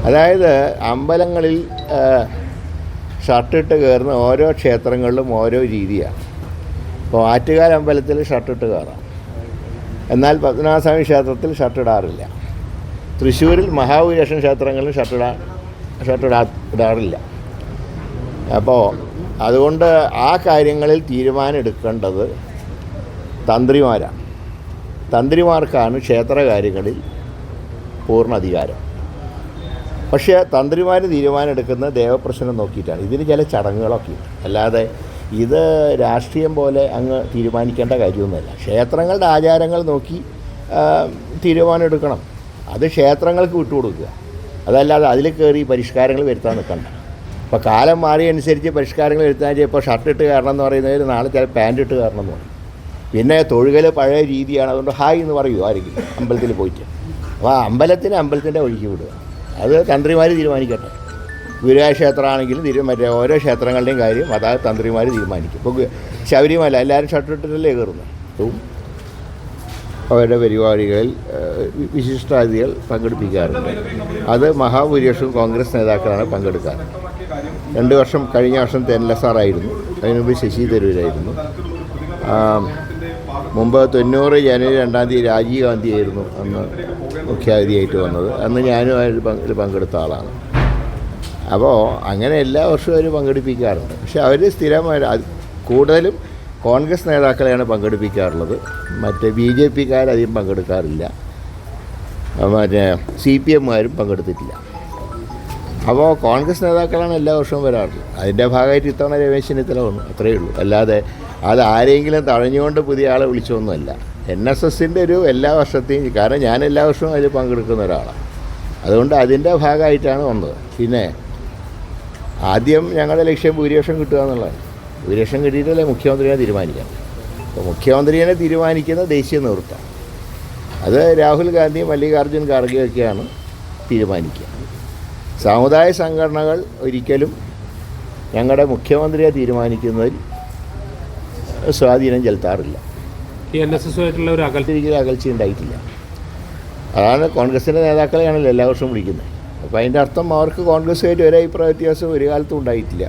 അതായത് അമ്പലങ്ങളിൽ ഷർട്ടിട്ട് കയറുന്ന ഓരോ ക്ഷേത്രങ്ങളിലും ഓരോ രീതിയാണ്. ഇപ്പോൾ ആറ്റുകാൽ അമ്പലത്തിൽ ഷർട്ടിട്ട് കയറാം, എന്നാൽ പത്മനാഭസ്വാമി ക്ഷേത്രത്തിൽ ഷർട്ടിടാറില്ല. തൃശ്ശൂരിൽ മഹാഭൂരിപക്ഷം ക്ഷേത്രങ്ങളിലും ഷർട്ടിടാറില്ല. അപ്പോൾ അതുകൊണ്ട് ആ കാര്യങ്ങളിൽ തീരുമാനം എടുക്കേണ്ടത് തന്ത്രിമാരാണ്. തന്ത്രിമാർക്കാണ് ക്ഷേത്രകാര്യങ്ങളിൽ പൂർണ്ണ അധികാരം. പക്ഷേ തന്ത്രിമാർ തീരുമാനം എടുക്കുന്ന ദേവപ്രശ്നം നോക്കിയിട്ടാണ്. ഇതിന് ചില ചടങ്ങുകളൊക്കെ ഉണ്ട്, അല്ലാതെ ഇത് രാഷ്ട്രീയം പോലെ അങ്ങ് തീരുമാനിക്കേണ്ട കാര്യമൊന്നുമല്ല. ക്ഷേത്രങ്ങളുടെ ആചാരങ്ങൾ നോക്കി തീരുമാനം എടുക്കണം. അത് ക്ഷേത്രങ്ങൾക്ക് വിട്ടുകൊടുക്കുക, അതല്ലാതെ അതിൽ കയറി പരിഷ്കാരങ്ങൾ വരുത്താൻ നിൽക്കണ്ട. ഇപ്പോൾ കാലം മാറിയനുസരിച്ച് പരിഷ്കാരങ്ങൾ വരുത്താൻ ഇപ്പോൾ ഷർട്ടിട്ട് കയറണം എന്ന് പറയുന്നതിൽ നാളെ ചില പാൻറ് ഇട്ട് കയറണം എന്ന് പറയും. പിന്നെ തൊഴുകൽ പഴയ രീതിയാണ്, അതുകൊണ്ട് ഹായ് എന്ന് പറയുമോ ആരെങ്കിലും അമ്പലത്തിൽ പോയിട്ട്? അപ്പോൾ അമ്പലത്തിൻ്റെ വഴിക്ക് വിടുക, അത് തന്ത്രിമാർ തീരുമാനിക്കട്ടെ. ഗുരുവായൂർ മറ്റേ ഓരോ ക്ഷേത്രങ്ങളുടെയും കാര്യം അതായത് തന്ത്രിമാർ തീരുമാനിക്കും. ഇപ്പോൾ ശബരിമല എല്ലാവരും ഷർട്ടിട്ടല്ലേ കയറുന്നത്. അവരുടെ പരിപാടികളിൽ വിശിഷ്ടാതിഥികൾ പങ്കെടുപ്പിക്കാറുണ്ട്. അത് മഹാഭൂരിപക്ഷവും കോൺഗ്രസ് നേതാക്കളാണ് പങ്കെടുക്കാറ്. 2 വർഷം, കഴിഞ്ഞ വർഷം തെന്നല സാറായിരുന്നു, അതിന് മുമ്പ് ശശി തരൂരായിരുന്നു. മുമ്പ് 90 ജനുവരി 2-ാം തീയതി രാജീവ് ഗാന്ധി ആയിരുന്നു അന്ന് മുഖ്യാതിഥിയായിട്ട് വന്നത്. അന്ന് ഞാനും അതിൽ പങ്കെടുത്ത ആളാണ്. അപ്പോൾ അങ്ങനെ എല്ലാ വർഷവും അവർ പങ്കെടുപ്പിക്കാറുണ്ട്. പക്ഷെ അവർ സ്ഥിരമായി കൂടുതലും കോൺഗ്രസ് നേതാക്കളെയാണ് പങ്കെടുപ്പിക്കാറുള്ളത്. മറ്റേ BJPക്കാരധികം പങ്കെടുക്കാറില്ല, മറ്റേ CPMകാരും പങ്കെടുത്തിട്ടില്ല. അപ്പോൾ കോൺഗ്രസ് നേതാക്കളാണ് എല്ലാ വർഷവും വരാറുള്ളത്. അതിൻ്റെ ഭാഗമായിട്ട് ഇത്തവണ രമേശ് ചെന്നിത്തല വന്നു, അത്രയേ ഉള്ളൂ. അല്ലാതെ അത് ആരെങ്കിലും തഴഞ്ഞുകൊണ്ട് പുതിയ ആളെ വിളിച്ചൊന്നുമല്ല. NSSൻ്റെ ഒരു എല്ലാ വർഷത്തെയും, കാരണം ഞാൻ എല്ലാ വർഷവും അതിൽ പങ്കെടുക്കുന്ന ഒരാളാണ്, അതുകൊണ്ട് അതിൻ്റെ ഭാഗമായിട്ടാണ് വന്നത്. പിന്നെ ആദ്യം ഞങ്ങളുടെ ലക്ഷ്യം ഭൂരിപക്ഷം കിട്ടുക എന്നുള്ളതാണ്. ഭൂരിപക്ഷം കിട്ടിയിട്ടല്ലേ മുഖ്യമന്ത്രിയെ തീരുമാനിക്കാം. അപ്പോൾ മുഖ്യമന്ത്രിയെ തീരുമാനിക്കുന്ന ദേശീയ നേതൃത്വം, അത് രാഹുൽ ഗാന്ധിയും മല്ലികാർജ്ജുൻ ഖാർഗെയൊക്കെയാണ് തീരുമാനിക്കുക. സാമുദായ സംഘടനകൾ ഒരിക്കലും ഞങ്ങളുടെ മുഖ്യമന്ത്രിയെ തീരുമാനിക്കുന്നതിൽ സ്വാധീനം ചെലുത്താറില്ല. NSSുമായിട്ടുള്ള ഒരു അകൽച്ച ഉണ്ടായിട്ടില്ല. അതാണ് കോൺഗ്രസിൻ്റെ നേതാക്കളെയാണല്ലോ എല്ലാ വർഷവും വിളിക്കുന്നത്. അപ്പോൾ അതിൻ്റെ അർത്ഥം അവർക്ക് കോൺഗ്രസ്സുമായിട്ട് ഒരു അഭിപ്രായ വ്യത്യാസം ഒരു കാലത്തും ഉണ്ടായിട്ടില്ല.